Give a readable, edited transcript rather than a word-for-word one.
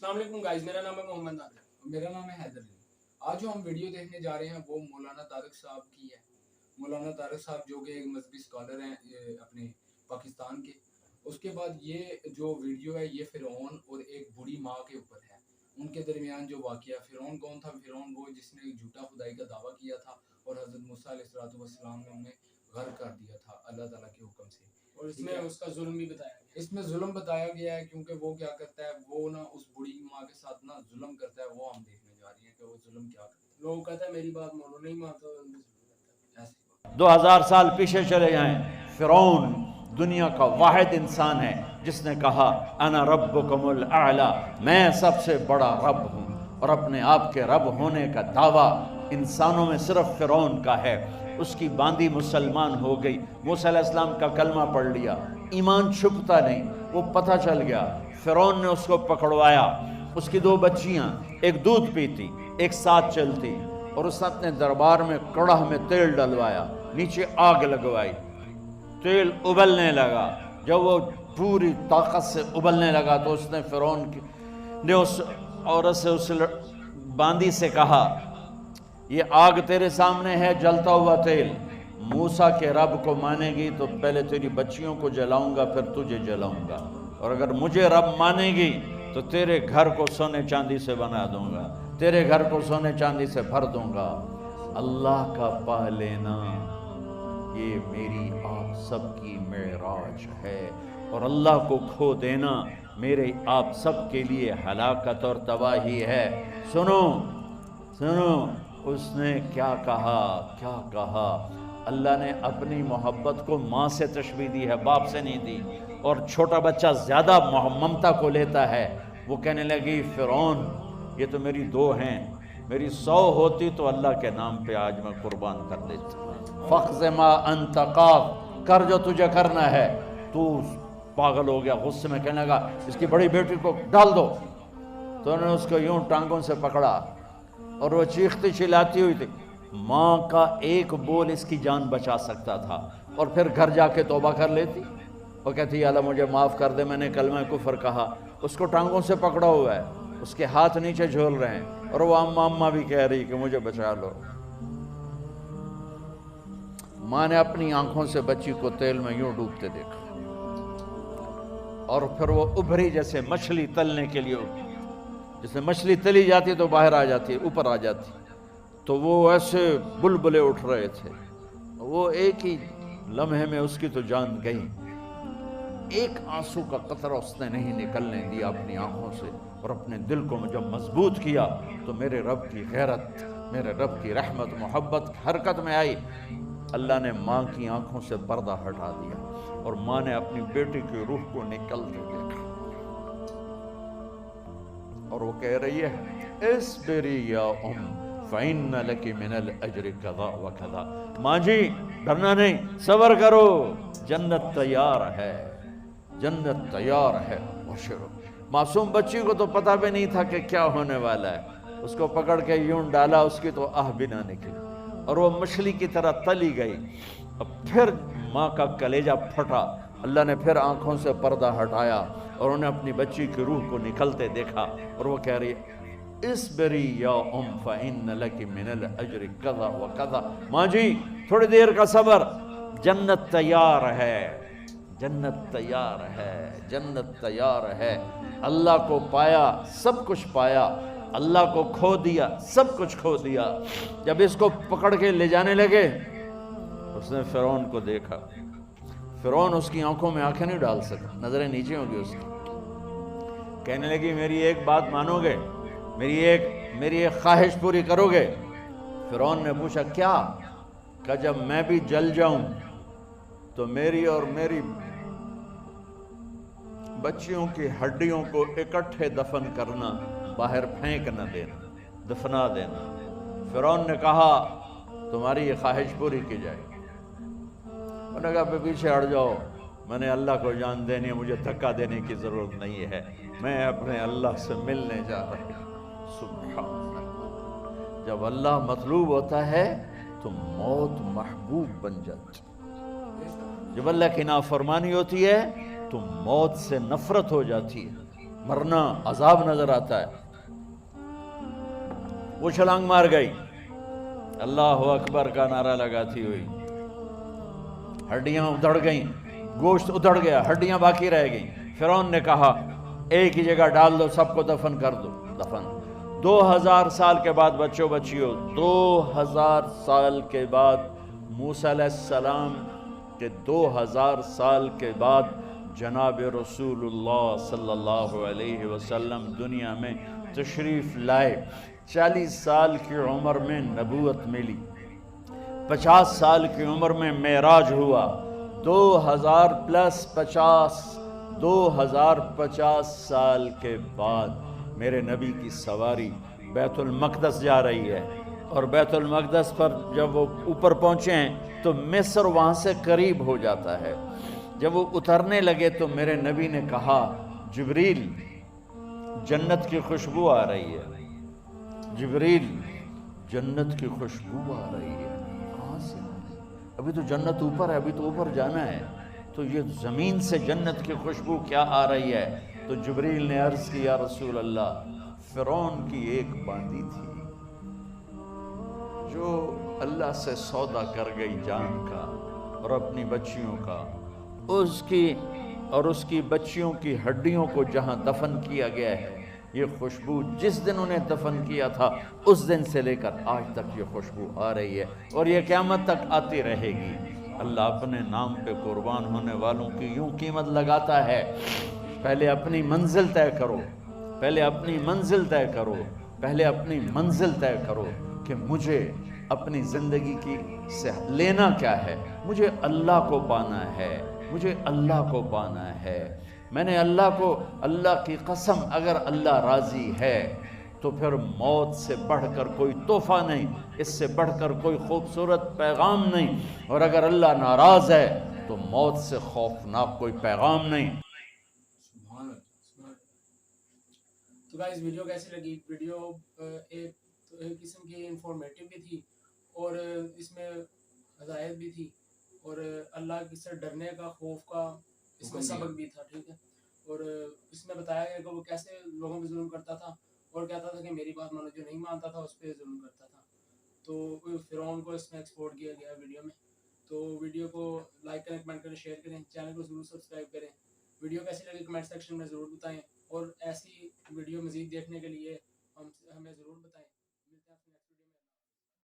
السلام علیکم گائز، میرا نام ہے محمد عادل۔ میرا نام ہے حیدر علی۔ آج جو ہم ویڈیو دیکھنے جا رہے ہیں وہ مولانا طارق صاحب کی ہے۔ مولانا طارق صاحب جو کہ ایک مذہبی اسکالر ہیں اپنے پاکستان کے۔ اس کے بعد یہ جو ویڈیو ہے یہ فرعون اور ایک بوڑھی ماں کے اوپر ہے، ان کے درمیان جو واقعہ۔ فرعون کون تھا؟ فرعون وہ جس نے جھوٹا خدائی کا دعویٰ کیا تھا اور حضرت موسیٰ علیہ السلام نے انہیں غرق کر دیا تھا اللہ تعالیٰ کے حکم سے۔ اور اس میں اس کا ظلم بھی بتایا گیا۔ اس میں ظلم بتایا گیا ہے کیونکہ وہ کیا کرتا ہے، وہ نا اس بڑی ماں کے ساتھ نا ظلم کرتا ہے۔ وہ ہم دیکھنے جا رہے ہیں کہ وہ ظلم کیا کرتا ہے۔ لوگ کہتا ہے میری بات مانو، نہیں مانتا تو ایسی 2000 سال پیچھے چلے جائیں، فرعون دنیا کا واحد انسان ہے جس نے کہا انا ربکم الاعلی، میں سب سے بڑا رب ہوں، اور اپنے آپ کے رب ہونے کا دعویٰ انسانوں میں صرف فرعون کا ہے۔ اس کی باندی مسلمان ہو گئی، موسیٰ علیہ السلام کا کلمہ پڑھ لیا، ایمان چھپتا نہیں، وہ پتہ چل گیا۔ فرعون نے اس کو پکڑوایا، اس کی 2 بچیاں، ایک دودھ پیتی ایک ساتھ چلتی، اور اس نے اپنے دربار میں کڑاہ میں تیل ڈلوایا، نیچے آگ لگوائی، تیل ابلنے لگا۔ جب وہ پوری طاقت سے ابلنے لگا تو اس نے فرعون نے اس عورت سے، اس باندی سے کہا یہ آگ تیرے سامنے ہے، جلتا ہوا تیل، موسیٰ کے رب کو مانے گی تو پہلے تیری بچیوں کو جلاؤں گا پھر تجھے جلاؤں گا، اور اگر مجھے رب مانے گی تو تیرے گھر کو سونے چاندی سے بنا دوں گا، تیرے گھر کو سونے چاندی سے بھر دوں گا۔ اللہ کا پا لینا یہ میری آپ سب کی معراج ہے، اور اللہ کو کھو دینا میرے آپ سب کے لیے ہلاکت اور تباہی ہے۔ سنو سنو، اس نے کیا کہا۔ اللہ نے اپنی محبت کو ماں سے تشبیہ دی ہے، باپ سے نہیں دی، اور چھوٹا بچہ زیادہ ممتا کو لیتا ہے۔ وہ کہنے لگی فرعون یہ تو میری 2 ہیں، میری 100 ہوتی تو اللہ کے نام پہ آج میں قربان کر دیتا۔ فَقْضِ مَا أَنْتَ قَاضٍ، کر جو تجھے کرنا ہے۔ تو پاگل ہو گیا، غصے میں کہنے لگا اس کی بڑی بیٹی کو ڈال دو۔ تو انہوں نے اس کو یوں ٹانگوں سے پکڑا اور وہ چیختی چلاتی ہوئی تھی۔ ماں کا ایک بول اس کی جان بچا سکتا تھا، اور پھر گھر جا کے توبہ کر لیتی، وہ کہتی یا اللہ مجھے معاف کر دے، میں نے کلمہ کفر کہا۔ اس کو ٹانگوں سے پکڑا ہوا ہے، اس کے ہاتھ نیچے جھول رہے ہیں، اور وہ اماں بھی کہہ رہی کہ مجھے بچا لو۔ ماں نے اپنی آنکھوں سے بچی کو تیل میں یوں ڈوبتے دیکھا، اور پھر وہ ابھری جیسے مچھلی تلنے کے لیے، جیسے مچھلی تلی جاتی تو باہر آ جاتی، اوپر آ جاتی، تو وہ ایسے بلبلے اٹھ رہے تھے۔ وہ ایک ہی لمحے میں اس کی تو جان گئی، ایک آنسو کا قطرہ اس نے نہیں نکلنے دیا اپنی آنکھوں سے، اور اپنے دل کو جب مضبوط کیا تو میرے رب کی غیرت، میرے رب کی رحمت محبت حرکت میں آئی۔ اللہ نے ماں کی آنکھوں سے پردہ ہٹا دیا، اور ماں نے اپنی بیٹی کی روح کو نکلتے دیکھا، اور وہ کہہ رہی ہے اصبری یا ام فإن لک من الأجر کذا وکذا، ماں جی ڈرنا نہیں، صبر کرو، جنت تیار ہے، جنت تیار ہے۔ معصوم بچی کو تو پتہ بھی نہیں تھا کہ کیا ہونے والا ہے، اس کو پکڑ کے یوں ڈالا، اس کی تو آہ بھی نہ نکلی، اور وہ مچھلی کی طرح تلی گئی۔ اب پھر ماں کا کلیجہ پھٹا، اللہ نے پھر آنکھوں سے پردہ ہٹایا، اور انہیں اپنی بچی کی روح کو نکلتے دیکھا، اور وہ کہہ رہی ہے اصبری یا ام فإن لک من الأجر کذا وکذا، ماں جی تھوڑی دیر کا صبر، جنت تیار ہے، جنت تیار ہے، جنت تیار ہے۔ اللہ کو پایا سب کچھ پایا، اللہ کو کھو دیا سب کچھ کھو دیا۔ جب اس کو پکڑ کے لے جانے لگے، اس نے فرعون کو دیکھا، فرعون اس کی آنکھوں میں آنکھیں نہیں ڈال سکا، نظریں نیچے ہوں گی اس کی۔ کہنے لگی میری ایک بات مانو گے، میری ایک خواہش پوری کرو گے؟ فرعون نے پوچھا کیا؟ کہ جب میں بھی جل جاؤں تو میری اور میری بچیوں کی ہڈیوں کو اکٹھے دفن کرنا، باہر پھینک نہ دینا، دفنا دینا۔ فرعون نے کہا تمہاری یہ خواہش پوری کی جائے گی۔ انہوں نے کہا پیچھے ہٹ جاؤ، میں نے اللہ کو جان دینی ہے، مجھے دھکا دینے کی ضرورت نہیں ہے، میں اپنے اللہ سے ملنے جا رہا ہوں۔ سبحان اللہ، جب اللہ مطلوب ہوتا ہے تو موت محبوب بن جاتی، جب اللہ کی نافرمانی ہوتی ہے تو موت سے نفرت ہو جاتی ہے۔ مرنا عذاب نظر آتا ہے. وہ چھلانگ مار گئی, اللہ اکبر کا نعرہ لگاتی ہوئی, ہڈیاں ادھڑ گئیں, گوشت ادھڑ گیا, ہڈیاں باقی رہ گئیں. فرعون نے کہا ایک ہی جگہ ڈال دو, سب کو دفن کر دو. دفن 2000 سال کے بعد بچوں بچیوں 2000 سال کے بعد موسیٰ علیہ السلام کے 2000 سال کے بعد جناب رسول اللہ صلی اللہ علیہ وسلم دنیا میں تشریف لائے. 40 سال کی عمر میں نبوت ملی, 50 سال کی عمر میں معراج ہوا, 2050 سال کے بعد میرے نبی کی سواری بیت المقدس جا رہی ہے. اور بیت المقدس پر جب وہ اوپر پہنچے ہیں تو مصر وہاں سے قریب ہو جاتا ہے. جب وہ اترنے لگے تو میرے نبی نے کہا جبریل جنت کی خوشبو آ رہی ہے, جبریل جنت کی خوشبو آ رہی ہے. کہاں سے؟ ابھی تو جنت اوپر ہے, ابھی تو اوپر جانا ہے, تو یہ زمین سے جنت کی خوشبو کیا آ رہی ہے؟ تو جبریل نے عرض کی یا رسول اللہ, فرعون کی ایک باندی تھی جو اللہ سے سودا کر گئی جان کا اور اپنی بچیوں کا, اس کی بچیوں کی ہڈیوں کو جہاں دفن کیا گیا ہے, یہ خوشبو جس دن انہیں دفن کیا تھا اس دن سے لے کر آج تک یہ خوشبو آ رہی ہے اور یہ قیامت تک آتی رہے گی. اللہ اپنے نام پہ قربان ہونے والوں کی یوں قیمت لگاتا ہے. پہلے اپنی منزل طے کرو, پہلے اپنی منزل طے کرو, پہلے اپنی منزل طے کرو کہ مجھے اپنی زندگی کی سے لینا کیا ہے. مجھے اللہ کو پانا ہے, مجھے اللہ کو پانا ہے. میں نے اللہ کی قسم, اگر اللہ راضی ہے تو پھر موت سے بڑھ کر کوئی تحفہ نہیں, اس سے بڑھ کر کوئی خوبصورت پیغام نہیں, اور اگر اللہ ناراض ہے تو موت سے خوفناک کوئی پیغام نہیں. سبحان اللہ. تو گائز ویڈیو کیسی لگی؟ ویڈیو ایک قسم کی انفارمیٹیو بھی تھی اور اس میں ہدایت بھی تھی اور اللہ کی سے ڈرنے کا, خوف کا اس میں سبق بھی تھا. ٹھیک ہے, اور اس میں بتایا گیا کہ وہ کیسے لوگوں پہ ظلم کرتا تھا اور کہتا تھا کہ میری بات مانو, جو نہیں مانتا تھا اس پہ ظلم کرتا تھا. تو فرعون کو اس میں ایکسپورٹ کیا گیا ویڈیو میں. تو ویڈیو کو لائک کریں, کمنٹ کریں, شیئر کریں, چینل کو ضرور سبسکرائب کریں. ویڈیو کیسی لگی کمنٹ سیکشن میں ضرور بتائیں, اور ایسی ویڈیو مزید دیکھنے کے لیے ہمیں ضرور بتائیں.